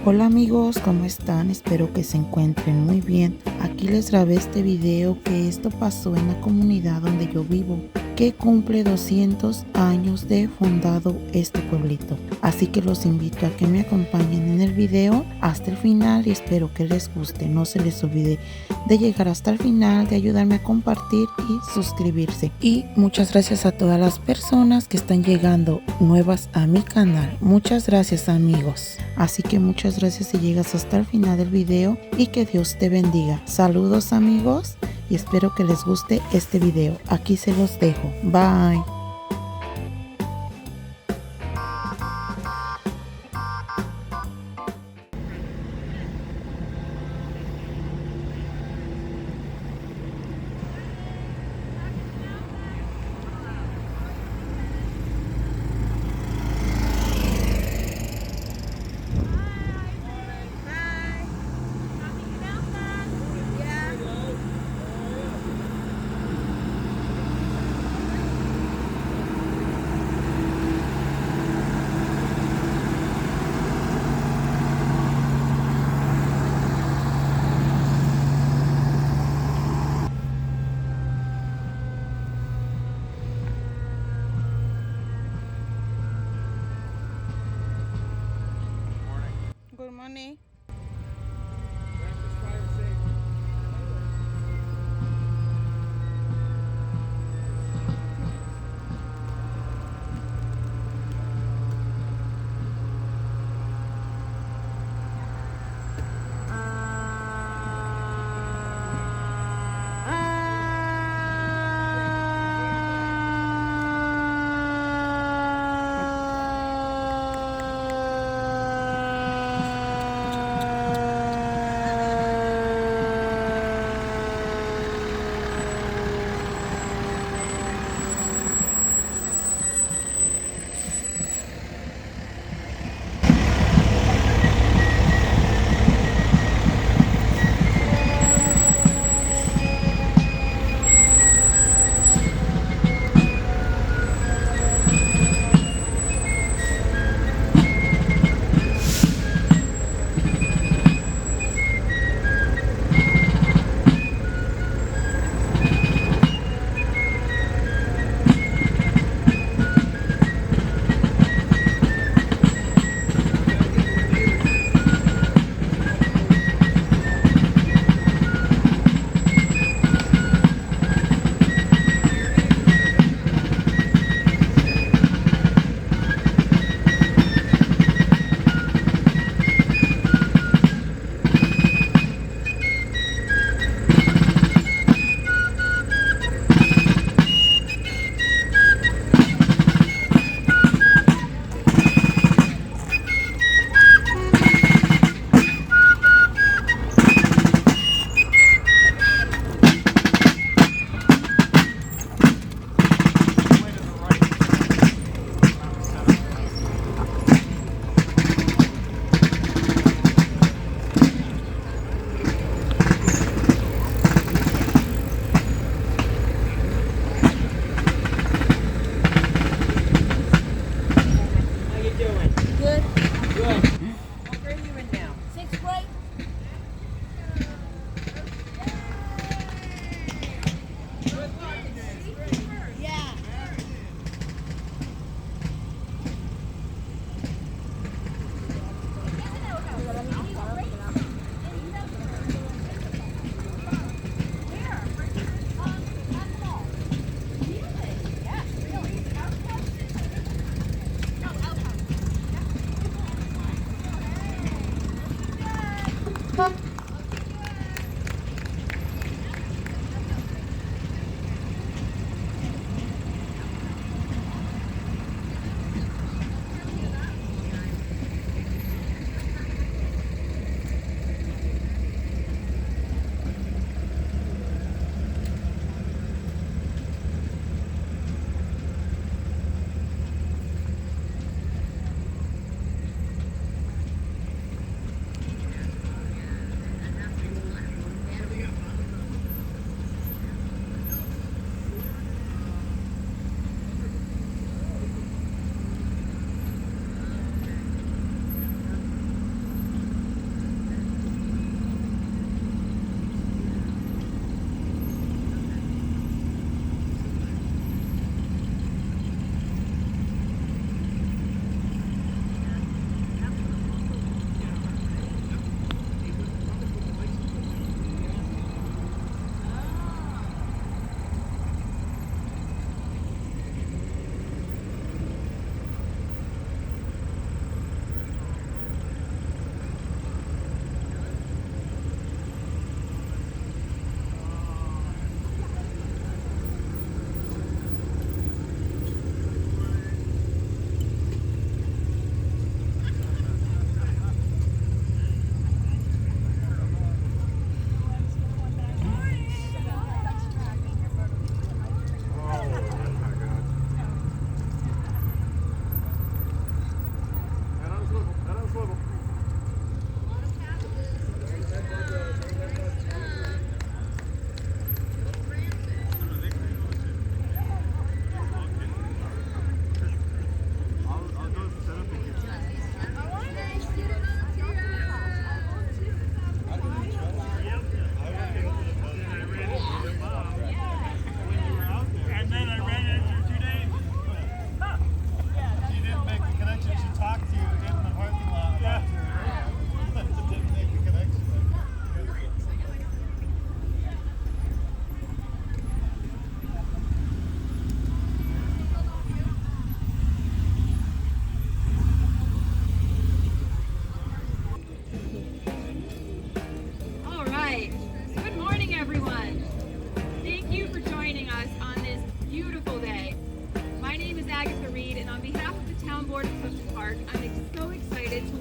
Hola amigos, ¿cómo están? Espero que se encuentren muy bien. Aquí les grabé este video que esto pasó en la comunidad donde yo vivo, que cumple 200 años de fundado este pueblito. Así que los invito a que me acompañen en el video hasta el final y espero que les guste. No se les olvide de llegar hasta el final, de ayudarme a compartir y suscribirse. Y muchas gracias a todas las personas que están llegando nuevas a mi canal. Muchas gracias amigos. Así que muchas gracias si llegas hasta el final del video y que Dios te bendiga. Saludos amigos y espero que les guste este video. Aquí se los dejo. Bye. Good morning.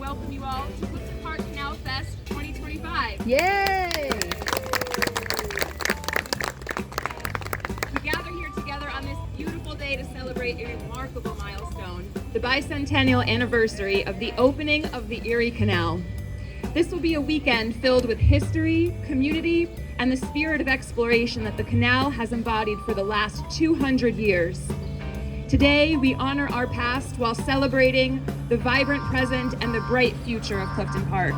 welcome you all to Clifton Park Canal Fest 2025. Yay! We gather here together on this beautiful day to celebrate a remarkable milestone, the bicentennial anniversary of the opening of the Erie Canal. This will be a weekend filled with history, community, and the spirit of exploration that the canal has embodied for the last 200 years. Today, we honor our past while celebrating the vibrant present and the bright future of Clifton Park.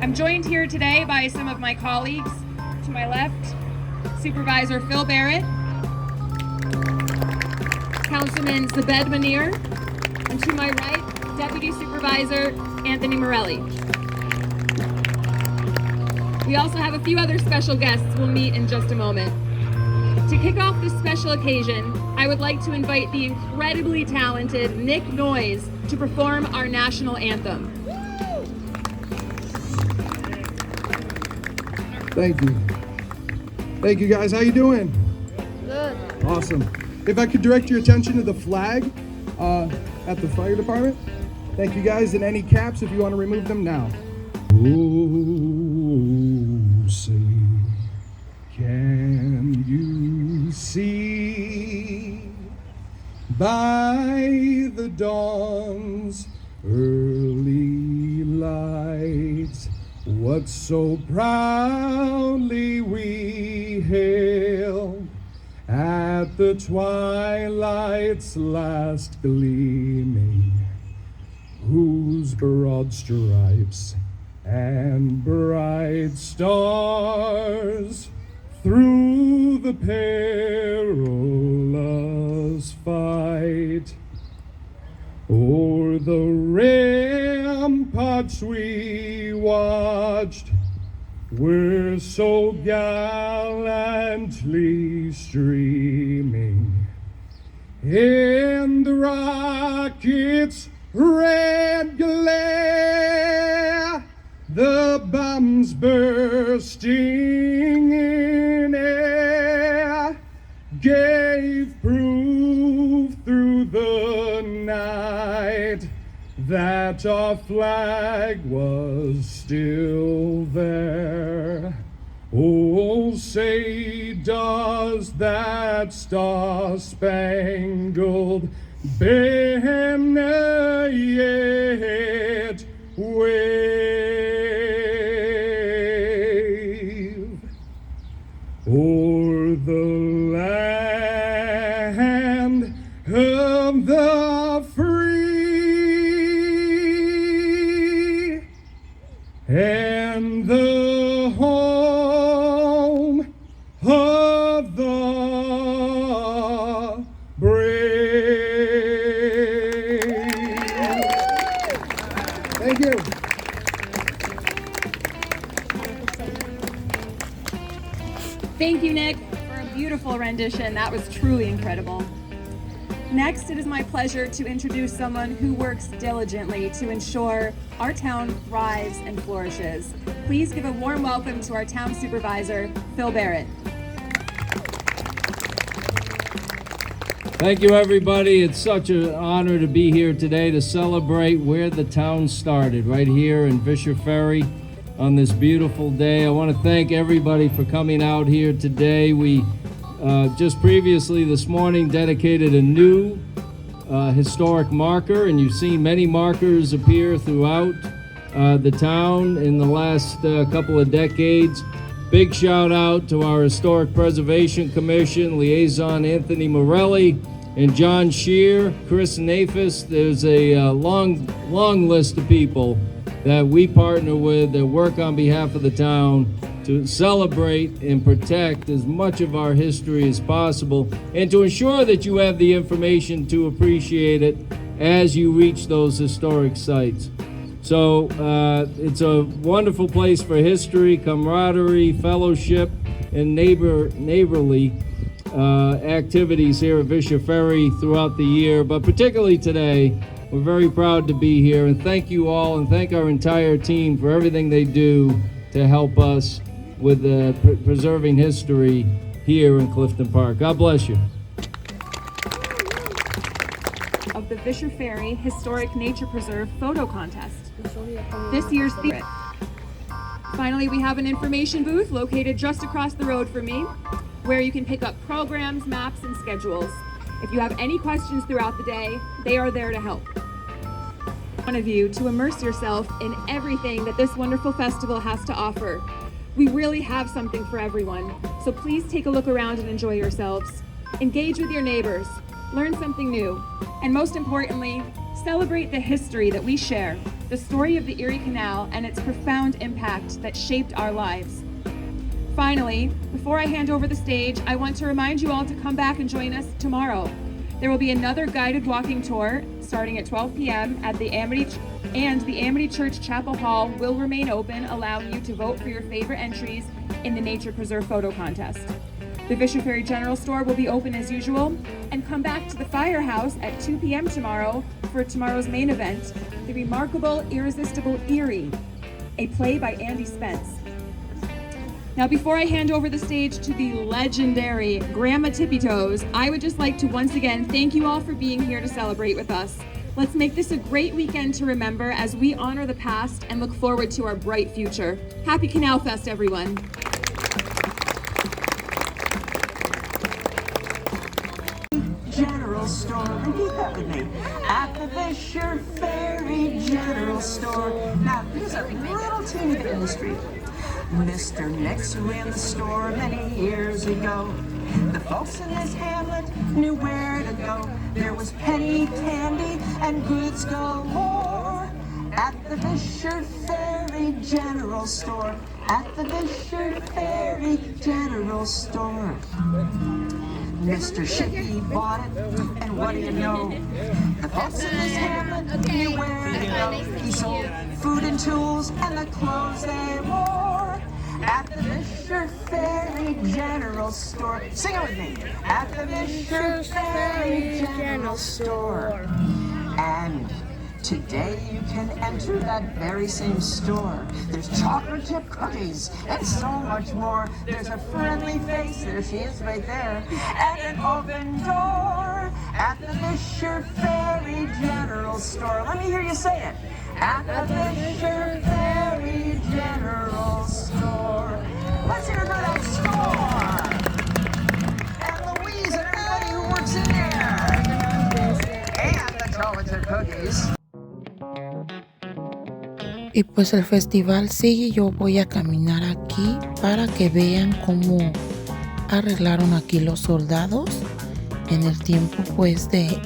I'm joined here today by some of my colleagues. To my left, Supervisor Phil Barrett, Councilman Zabed Munir, and to my right, Deputy Supervisor Anthony Morelli. We also have a few other special guests we'll meet in just a moment. To kick off this special occasion, I would like to invite the incredibly talented Nick Noyes to perform our national anthem. Thank you. Thank you guys, how you doing? Good. Awesome. If I could direct your attention to the flag at the fire department. Thank you guys, and any caps if you want to remove them now. Oh, say, can you see by the dawn's early light what so proudly we hailed at the twilight's last gleaming, whose broad stripes and bright stars through the perilous fight o'er the ramparts we watched were so gallantly streaming in the rocket's red glare, the bombs bursting in air gave proof through the night that our flag was still there. Oh, say does that star-spangled banner yet wave o'er the land of the free and the home of the brave. Thank you. Thank you, Nick, for a beautiful rendition. That was truly incredible. Next, it is my pleasure to introduce someone who works diligently to ensure our town thrives and flourishes. Please give a warm welcome to our town supervisor, Phil Barrett. Thank you, everybody. It's such an honor to be here today to celebrate where the town started, right here in Vischer, Ferry, on this beautiful day. I want to thank everybody for coming out here today. We just previously this morning dedicated a new historic marker, and you've seen many markers appear throughout the town in the last couple of decades. Big shout out to our Historic Preservation Commission liaison Anthony Morelli and John Shear, Chris Nafis. There's a long list of people that we partner with that work on behalf of the town to celebrate and protect as much of our history as possible, and to ensure that you have the information to appreciate it as you reach those historic sites. So it's a wonderful place for history, camaraderie, fellowship, and neighborly activities here at Vischer Ferry throughout the year, but particularly today. We're very proud to be here, and thank you all, and thank our entire team for everything they do to help us with preserving history here in Clifton Park. God bless you. A of the Vischer Ferry Historic Nature Preserve Photo Contest. This year's theme. Finally, we have an information booth located just across the road from me, where you can pick up programs, maps, and schedules. If you have any questions throughout the day, they are there to help. One of you to immerse yourself in everything that this wonderful festival has to offer. We really have something for everyone, so please take a look around and enjoy yourselves. Engage with your neighbors, learn something new, and most importantly, celebrate the history that we share, the story of the Erie Canal and its profound impact that shaped our lives. Finally, before I hand over the stage, I want to remind you all to come back and join us tomorrow. There will be another guided walking tour starting at 12 p.m. at the Amity Church Chapel Hall will remain open, allowing you to vote for your favorite entries in the Nature Preserve Photo Contest. The Vischer Ferry General Store will be open as usual, and come back to the Firehouse at 2 p.m. tomorrow for tomorrow's main event, The Remarkable Irresistible Erie, a play by Andy Spence. Now, before I hand over the stage to the legendary Grandma Tippy Toes, I would just like to once again thank you all for being here to celebrate with us. Let's make this a great weekend to remember as we honor the past and look forward to our bright future. Happy Canal Fest, everyone. General Store, repeat that with me. At the Vischer Ferry General Store. Now, here's a little teeny bit in the street. Mr. Nix ran the store many years ago. The folks in this hamlet knew where to go. There was penny candy and goods galore at the Vischer Ferry General Store. At the Vischer Ferry General Store. Mr. Shippy bought it, and what do you know? The folks in this hamlet knew where to go. He sold food and tools and the clothes they wore at the Vischer Ferry General Store. Sing it with me. At the Vischer Ferry General Store. And today you can enter that very same store. There's chocolate chip cookies and so much more. There's a friendly face, there she is right there, and an open door at the Vischer Ferry General Store. Let me hear you say it. At the Vischer Ferry General Store. Let's hear it for that store. And Louise and everybody who works in there. And the chocolate chip cookies. Y pues el festival sigue. Yo voy a caminar aquí para que vean cómo arreglaron aquí los soldados en el tiempo pues de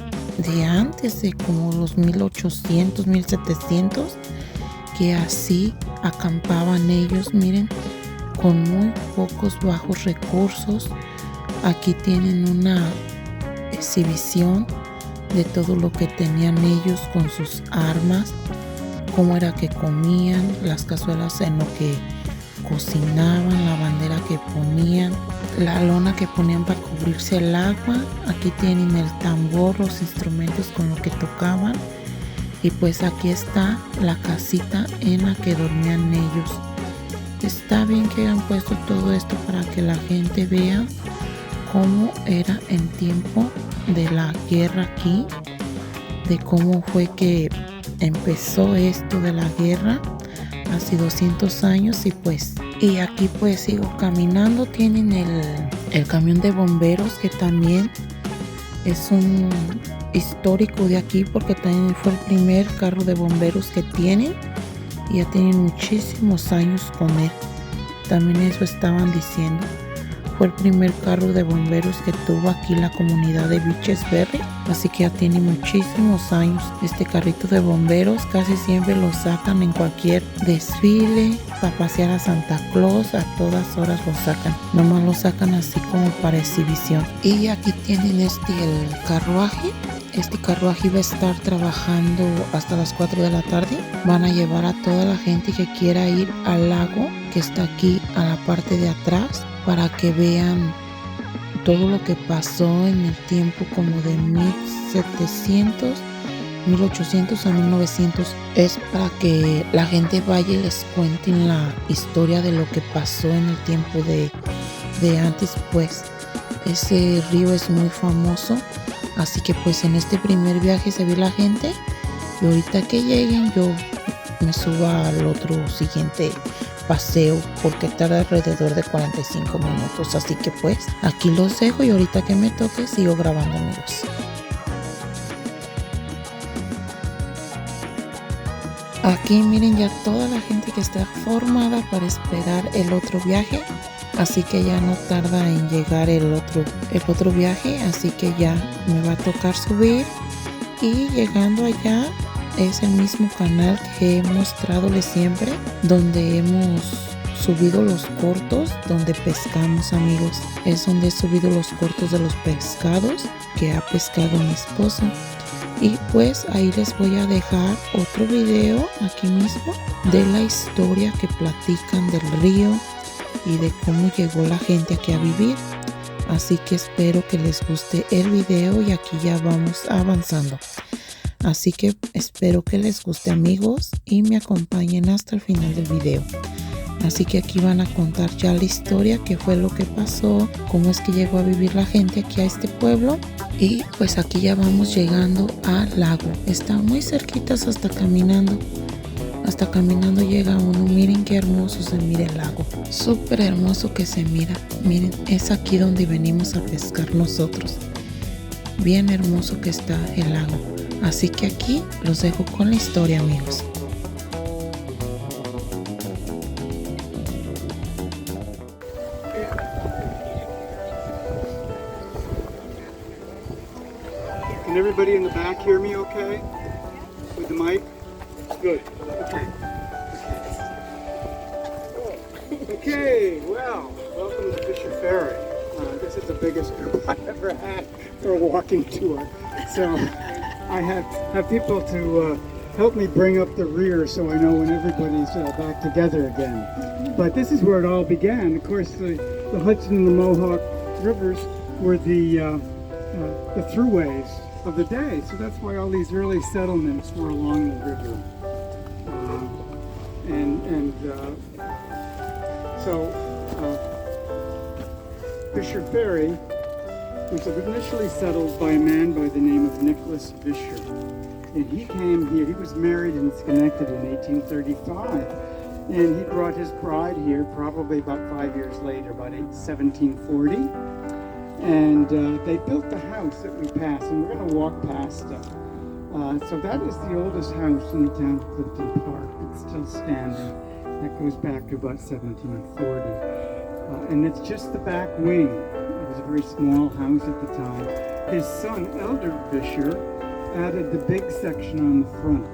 antes, de como los 1800, 1700, que así acampaban ellos, miren, con muy pocos bajos recursos. Aquí tienen una exhibición de todo lo que tenían ellos con sus armas, cómo era que comían, las cazuelas en lo que cocinaban, la bandera que ponían, la lona que ponían para cubrirse el agua. Aquí tienen el tambor, los instrumentos con lo que tocaban, y pues aquí está la casita en la que dormían ellos. Está bien que hayan puesto todo esto para que la gente vea cómo era en tiempo de la guerra aquí, de cómo fue que empezó esto de la guerra hace 200 años. Y aquí pues sigo caminando. Tienen el camión de bomberos, que también es un histórico de aquí, porque también fue el primer carro de bomberos que tienen, y ya tienen muchísimos años con él. También eso estaban diciendo. Fue el primer carro de bomberos que tuvo aquí la comunidad de Vischer Ferry, así que ya tiene muchísimos años. Este carrito de bomberos casi siempre lo sacan en cualquier desfile, para pasear a Santa Claus, a todas horas lo sacan. Nomás lo sacan así como para exhibición. Y aquí tienen el carruaje. Este carruaje va a estar trabajando hasta las 4 de la tarde. Van a llevar a toda la gente que quiera ir al lago, que está aquí a la parte de atrás, para que vean todo lo que pasó en el tiempo como de 1700, 1800 a 1900. Es para que la gente vaya y les cuenten la historia de lo que pasó en el tiempo de antes. Pues ese río es muy famoso Así que pues en este primer viaje se ve la gente y ahorita que lleguen yo me subo al otro siguiente paseo porque tarda alrededor de 45 minutos. Así que pues aquí los dejo y ahorita que me toque sigo grabando, amigos. Aquí miren ya toda la gente que está formada para esperar el otro viaje. Así que ya no tarda en llegar el otro viaje. Así que ya me va a tocar subir. Y llegando allá es el mismo canal que he mostrado siempre, donde hemos subido los cortos, donde pescamos, amigos. Es donde he subido los cortos de los pescados que ha pescado mi esposo. Y pues ahí les voy a dejar otro video aquí mismo de la historia que platican del río y de cómo llegó la gente aquí a vivir. Así que espero que les guste el video y aquí ya vamos avanzando. Así que espero que les guste, amigos, y me acompañen hasta el final del video. Así que aquí van a contar ya la historia, qué fue lo que pasó, cómo es que llegó a vivir la gente aquí a este pueblo. Y pues aquí ya vamos llegando al lago. Está muy cerquitas hasta caminando. Hasta caminando llega uno. Miren qué hermoso se mira el lago. Súper hermoso que se mira. Miren, es aquí donde venimos a pescar nosotros. Bien hermoso que está el lago. Así que aquí los dejo con la historia, amigos. Can everybody in the back hear me okay? With the mic? Good. Okay. Okay, well, welcome to Vischer Ferry. This is the biggest group I've ever had for a walking tour. So I have people to help me bring up the rear so I know when everybody's back together again. But this is where it all began. Of course, the Hudson and the Mohawk rivers were the throughways of the day, so that's why all these early settlements were along the river. Vischer Ferry was initially settled by a man by the name of Nicholas Vischer. And he came here, he was married in Schenectady in 1835. And he brought his bride here probably about 5 years later, about 1740. And they built the house that we passed, and we're going to walk past it. So that is the oldest house in the town of Clifton Park. It's still standing. That goes back to about 1740. And it's just the back wing. It was a very small house at the time. His son, Elder Vischer, added the big section on the front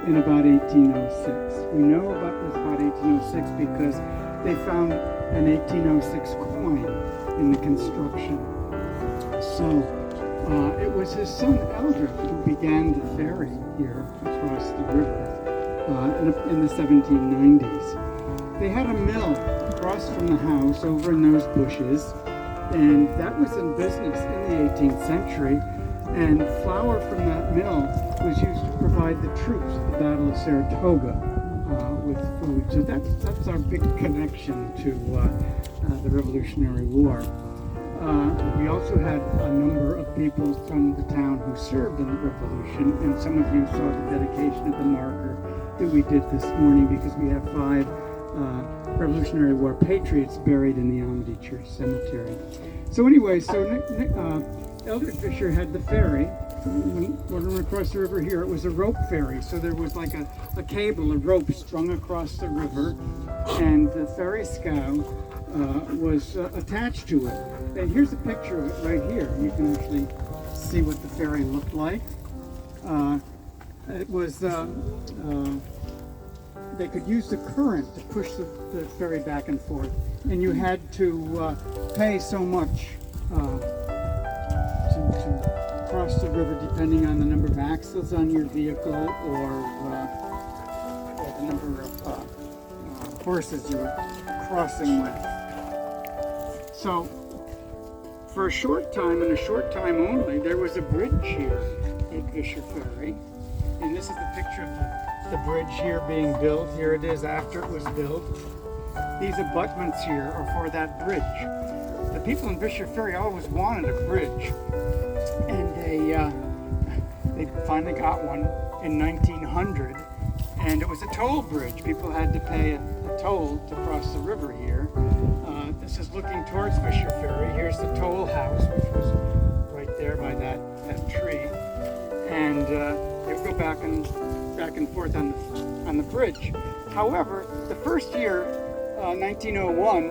in about 1806. We know about this about 1806 because they found an 1806 coin in the construction. So it was his son Elder who began the ferry here across the river in the 1790s. They had a mill across from the house over in those bushes, and that was in business in the 18th century, and flour from that mill was used to provide the troops at the Battle of Saratoga with food. So that's our big connection to the Revolutionary War. We also had a number of people from the town who served in the Revolution, and some of you saw the dedication of the marker that we did this morning because we have 5 Revolutionary War patriots buried in the Amity Church Cemetery. So anyway, Elder Vischer had the ferry. When we across the river here, it was a rope ferry. So there was like a cable, a rope strung across the river, and the ferry scow was attached to it. And here's a picture of it right here. You can actually see what the ferry looked like. It was, they could use the current to push the ferry back and forth. And you had to pay so much to cross the river depending on the number of axles on your vehicle or the number of horses you were crossing with. So for a short time, and a short time only, there was a bridge here at Vischer Ferry. And this is the picture of the bridge here being built. Here it is after it was built. These abutments here are for that bridge. The people in Vischer Ferry always wanted a bridge And they finally got one in 1900, and it was a toll bridge. People had to pay a toll to cross the river here. This is looking towards Vischer Ferry. Here's the toll house, which was right there by that tree. And they would go back and forth on the bridge. However, the first year, 1901,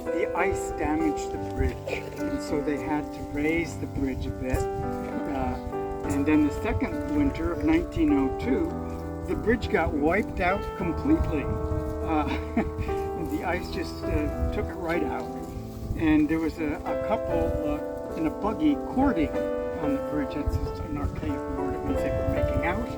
the ice damaged the bridge, and so they had to raise the bridge a bit. And then the second winter of 1902, the bridge got wiped out completely. The ice just took it right out. And there was a couple in a buggy courting on the bridge. That's just an archaic word. It means they were making out.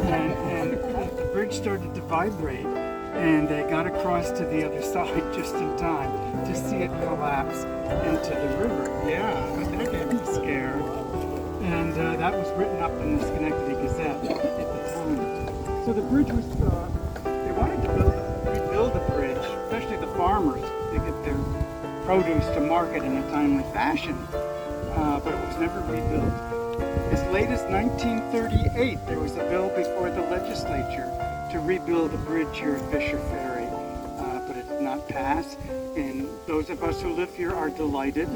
and the bridge started to vibrate, and they got across to the other side just in time to see it collapse into the river. Yeah, that gave me scared. And that was written up in the Schenectady Gazette at the time. So the bridge was, they wanted to rebuild the bridge, especially the farmers, to get their produce to market in a timely fashion, but it was never rebuilt. As late as 1938, there was a bill before the legislature to rebuild the bridge here at Vischer Ferry, but it did not pass. And those of us who live here are delighted,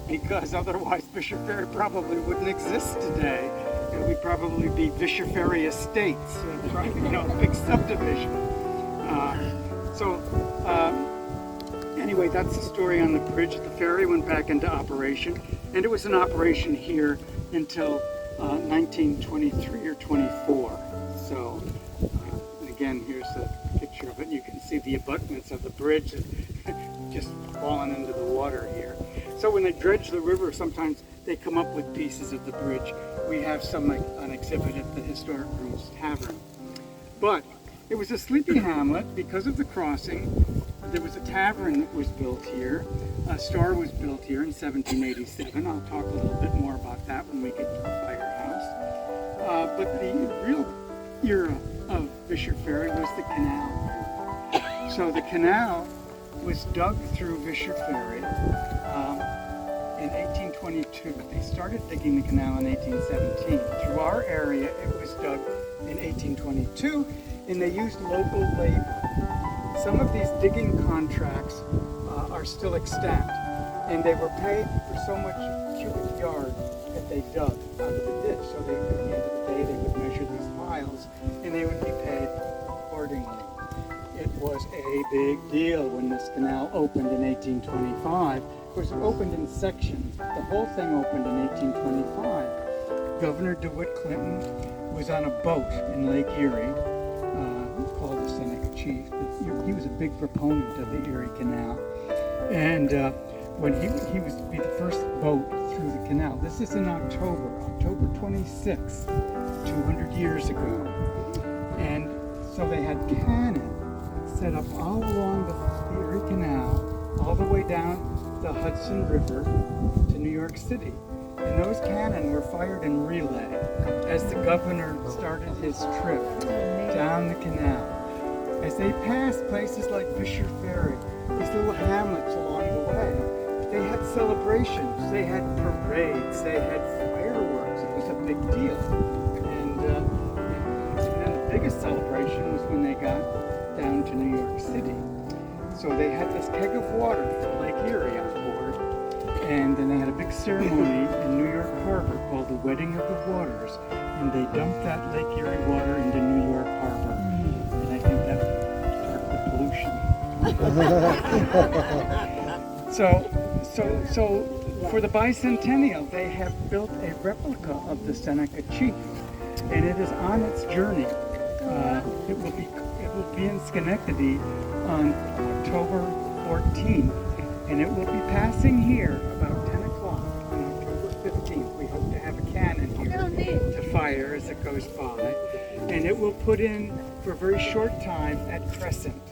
because otherwise Vischer Ferry probably wouldn't exist today. It would probably be Vischer Ferry Estates, a big subdivision. Anyway, that's the story on the bridge. The ferry went back into operation, and it was in operation here until 1923 or 24. So, again, here's a picture of it. You can see the abutments of the bridge just falling into the water here. So when they dredge the river, sometimes they come up with pieces of the bridge. We have some on exhibit at the Historic Rooms Tavern. But it was a sleepy hamlet because of the crossing. There was a tavern that was built here. A store was built here in 1787. I'll talk a little bit more about that when we get to the firehouse. But the real era of Vischer Ferry was the canal. So the canal was dug through Vischer Ferry in 1822. They started digging the canal in 1817. Through our area, it was dug in 1822, and they used local labor. Some of these digging contracts are still extant, and they were paid for so much cubic yard that they dug out of the ditch. So at the end of the day, they would measure these piles, and they would be paid accordingly. It was a big deal when this canal opened in 1825. Of course, it opened in sections. The whole thing opened in 1825. Governor DeWitt Clinton was on a boat in Lake Erie, called the Seneca Chief. He was a big proponent of the Erie Canal. And when he was to be the first boat through the canal. This is in October 26th, 200 years ago. And so they had cannon set up all along the Erie Canal, all the way down the Hudson River to New York City. And those cannon were fired in relay as the governor started his trip down the canal. As they passed places like Vischer Ferry, these little hamlets along the way, they had celebrations, they had parades, they had fireworks. It was a big deal. And then the biggest celebration was when they got down to New York City. So they had this keg of water from Lake Erie on board, and then they had a big ceremony in New York Harbor called the Wedding of the Waters, and they dumped that Lake Erie water into New York Harbor. And I think that started the pollution. So for the bicentennial, they have built a replica of the Seneca Chief, and it is on its journey. It will be in Schenectady on October 14th, and it will be passing here about 10 o'clock on October 15th. We hope to have a cannon here to fire as it goes by, and it will put in for a very short time at Crescent.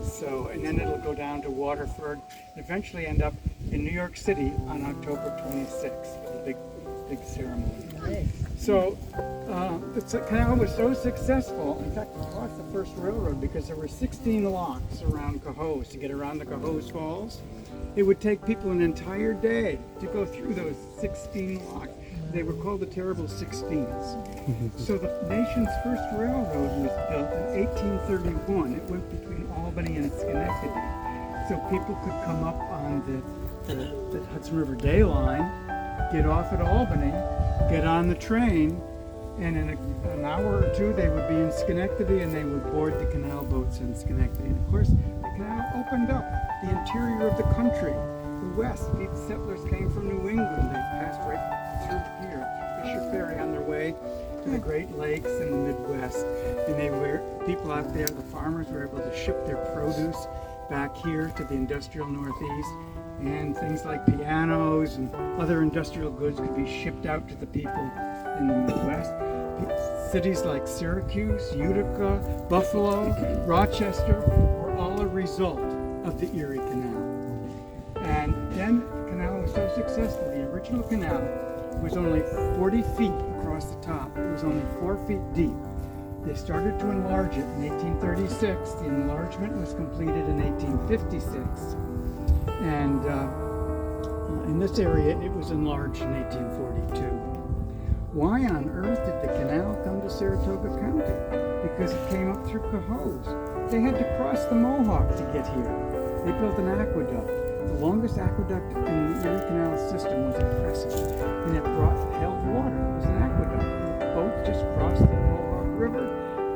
So, and then it'll go down to Waterford, and eventually end up in New York City on October 26th for the big ceremony. So the canal was so successful, in fact, it caused the first railroad because there were 16 locks around Cohoes to get around the Cohoes Falls. It would take people an entire day to go through those 16 locks. they were called the Terrible 16s. So the nation's first railroad was built in 1831. It went between Albany and Schenectady. So people could come up on the Hudson River Day line, get off at Albany, get on the train, and in an hour or two they would be in Schenectady, and they would board the canal boats in Schenectady. And of course, the canal opened up the interior of the country. The west, the settlers came from New England. They passed right through here, Vischer Ferry, on their way to the Great Lakes in the Midwest. And people out there, the farmers, were able to ship their produce back here to the industrial Northeast. And things like pianos and other industrial goods could be shipped out to the people in the Midwest. Cities like Syracuse, Utica, Buffalo, Rochester were all a result of the Erie Canal. And then the canal was so successful. The original canal was only 40 feet across the top. It was only 4 feet deep. They started to enlarge it in 1836. The enlargement was completed in 1856. And in this area, it was enlarged in 1842. Why on earth did the canal come to Saratoga County? Because it came up through Cohoes. They had to cross the Mohawk to get here. They built an aqueduct. The longest aqueduct in the Erie Canal system was at Crescent, and it held water. It was an aqueduct. The boat just crossed the Mohawk River.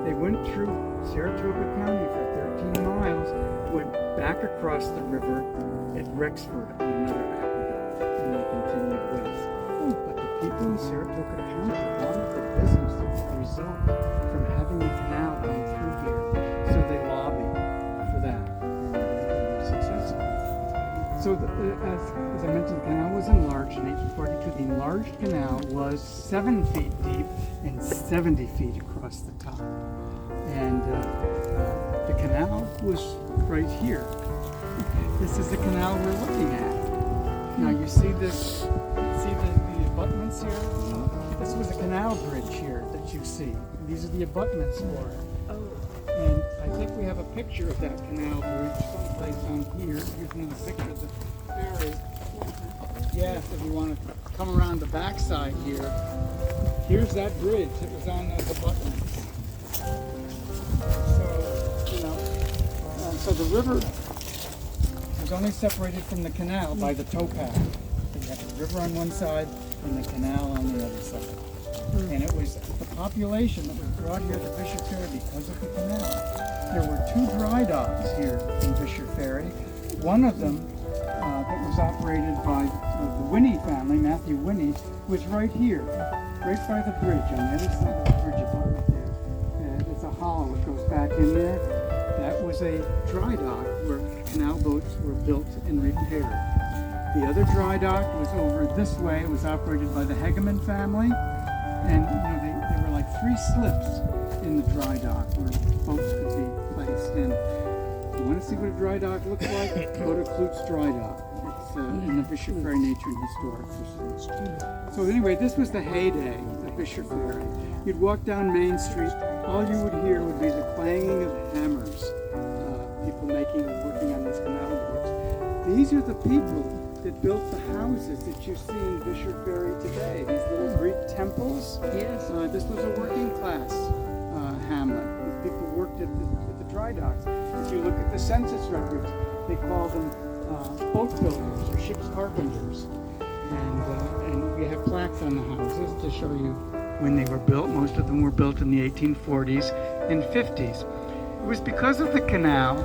They went through Saratoga County for 13 miles, went back across the river at Rexford on another aqueduct, and they continued west. But the people in Saratoga County wanted the business that would result from having the canal come through here, so they lobbied for that, and they were successful. So as I mentioned, the canal was enlarged in 1842. The enlarged canal was 7 feet deep and 70 feet across the top. And the canal was right here. This is the canal we're looking at. Now you see this, the abutments here? This was a canal bridge here that you see. These are the abutments for it. And I think we have a picture of that canal bridge someplace on here. Here's another picture of the ferry. Yes, if you want to come around the backside here, here's that bridge that was on those abutments. So the river was only separated from the canal by the towpath. You had the river on one side and the canal on the other side. And it was the population that was brought here to Vischer Ferry because of the canal. There were 2 dry docks here in Vischer Ferry. One of them that was operated by the Winnie family, Matthew Winnie, was right here, right by the bridge, on the other side of the bridge above it there. There's a hollow that goes back in there. That was a dry dock where canal boats were built and repaired. The other dry dock was over this way. It was operated by the Hegeman family. And there were like 3 slips in the dry dock where boats could be placed in. If you want to see what a dry dock looks like, go to Klutz Dry Dock. It's in the Vischer Ferry Nature and Historic Society. So anyway, this was the heyday of Vischer Ferry. You'd walk down Main Street, all you would hear would be the clanging of hammers. People working on these canal boats. These are the people that built the houses that you see in Vischer Ferry today. These little Greek temples. Yes. This was a working class hamlet. People worked at the dry docks. If you look at the census records, they call them boat builders or ship's carpenters. And we have plaques on the houses to show you when they were built. Most of them were built in the 1840s and 50s. It was because of the canal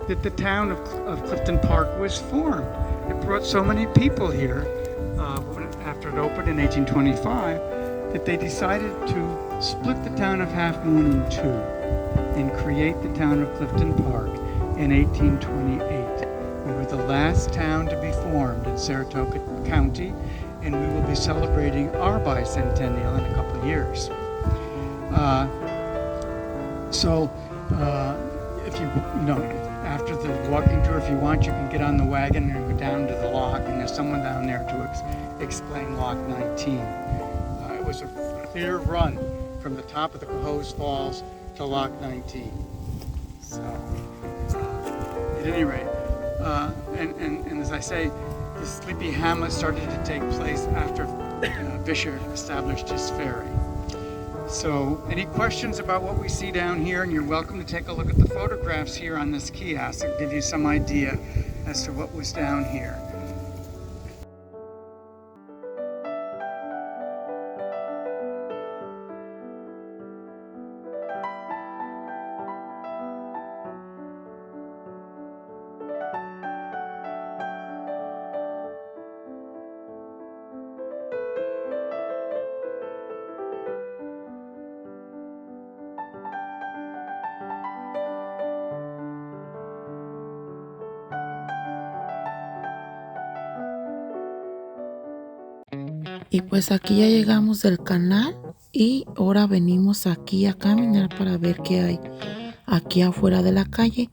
that the town of Clifton Park was formed. It brought so many people here after it opened in 1825 that they decided to split the town of Half Moon in 2 and create the town of Clifton Park in 1828. We were the last town to be formed in Saratoga County, and we will be celebrating our bicentennial in a couple of years. If you after the walking tour, if you want, you can get on the wagon and go down to the lock, and there's someone down there to explain Lock 19. It was a clear run from the top of the Cohoes Falls to Lock 19. So, at any rate, and as I say, the Sleepy Hamlet started to take place after Vischer established his ferry. So any questions about what we see down here, and you're welcome to take a look at the photographs here on this kiosk that give you some idea as to what was down here. Y pues aquí ya llegamos del canal y ahora venimos aquí a caminar para ver qué hay aquí afuera de la calle.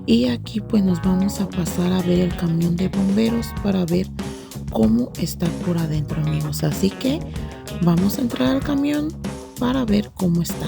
Y aquí pues nos vamos a pasar a ver el camión de bomberos para ver cómo está por adentro, amigos. Así que vamos a entrar al camión para ver cómo está.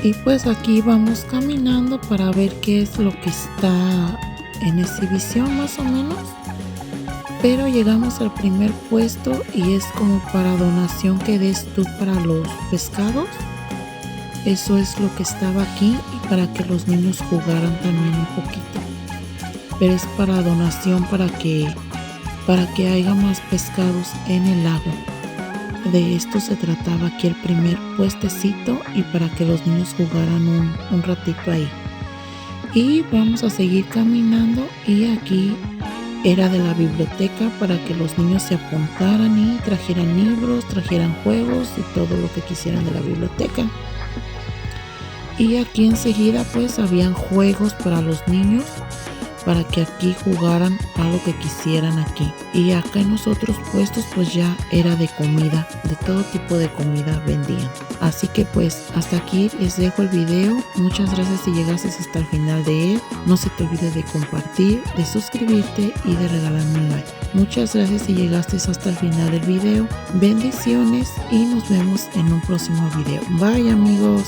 Y pues aquí vamos caminando para ver qué es lo que está en exhibición más o menos. Pero llegamos al primer puesto y es como para donación que des tú para los pescados. Eso es lo que estaba aquí y para que los niños jugaran también un poquito. Pero es para donación para que haya más pescados en el lago. De esto se trataba aquí el primer puestecito y para que los niños jugaran un ratito ahí. Y vamos a seguir caminando y aquí era de la biblioteca para que los niños se apuntaran y trajeran libros, trajeran juegos y todo lo que quisieran de la biblioteca. Y aquí enseguida pues habían juegos para los niños para que aquí jugaran a lo que quisieran aquí. Y acá en los otros puestos pues ya era de comida, de todo tipo de comida vendían. Así que pues hasta aquí les dejo el video. Muchas gracias si llegaste hasta el final de él. No se te olvide de compartir, de suscribirte y de regalarme un like. Muchas gracias si llegaste hasta el final del video. Bendiciones y nos vemos en un próximo video. Bye amigos.